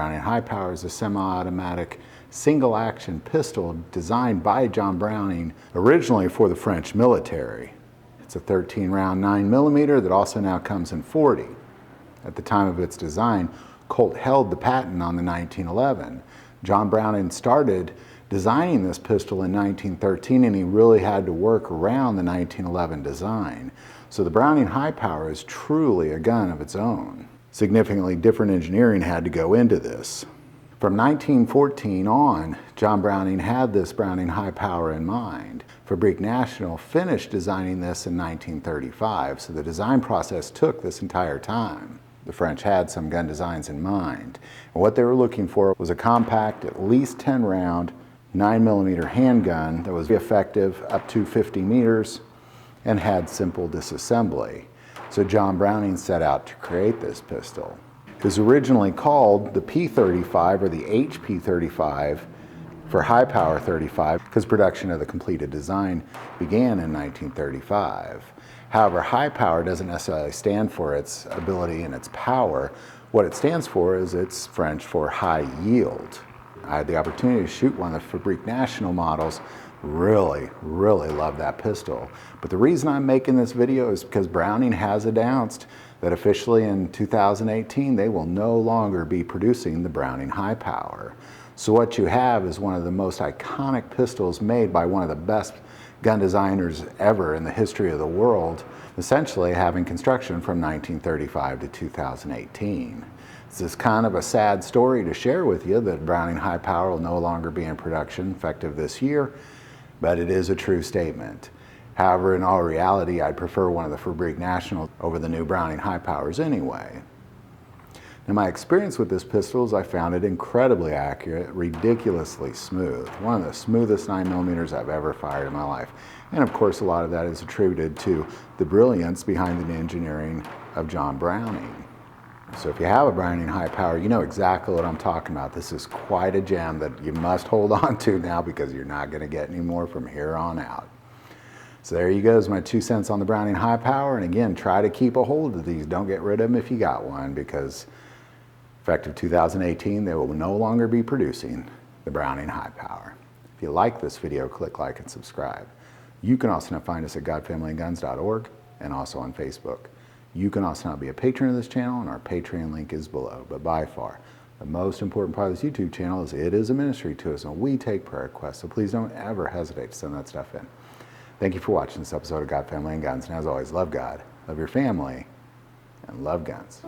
Browning High Power is a semi-automatic single-action pistol designed by John Browning originally for the French military. It's a 13-round 9mm that also now comes in 40. At the time of its design, Colt held the patent on the 1911. John Browning started designing this pistol in 1913, and he really had to work around the 1911 design. So the Browning High Power is truly a gun of its own. Significantly different engineering had to go into this. From 1914 on, John Browning had this Browning High Power in mind. Fabrique National finished designing this in 1935, so the design process took this entire time. The French had some gun designs in mind, and what they were looking for was a compact, at least 10-round, 9mm handgun that was effective up to 50 meters and had simple disassembly. So John Browning set out to create this pistol. It was originally called the P35 or the HP35 for High Power 35 because production of the completed design began in 1935. However, high power doesn't necessarily stand for its ability and its power. What it stands for is it's French for high yield. I had the opportunity to shoot one of the Fabrique National models. Really love that pistol. But the reason I'm making this video is because Browning has announced that officially in 2018 they will no longer be producing the Browning High Power. So what you have is one of the most iconic pistols made by one of the best gun designers ever in the history of the world, essentially having construction from 1935 to 2018. This is kind of a sad story to share with you that Browning High Power will no longer be in production effective this year, but it is a true statement. However, in all reality, I'd prefer one of the Fabrique National over the new Browning High Powers anyway. In my experience with this pistol is I found it incredibly accurate, ridiculously smooth. One of the smoothest 9mm I've ever fired in my life. And of course, a lot of that is attributed to the brilliance behind the engineering of John Browning. So if you have a Browning High Power, you know exactly what I'm talking about. This is quite a gem that you must hold on to now because you're not going to get any more from here on out. So there you go, is my 2 cents on the Browning High Power. And again, try to keep a hold of these. Don't get rid of them if you got one, because effective 2018, they will no longer be producing the Browning High Power. If you like this video, click like and subscribe. You can also now find us at godfamilyandguns.org and also on Facebook. You can also now be a patron of this channel, and our Patreon link is below. But by far, the most important part of this YouTube channel is it is a ministry to us, and we take prayer requests, so please don't ever hesitate to send that stuff in. Thank you for watching this episode of God, Family, and Guns. And as always, love God, love your family, and love guns.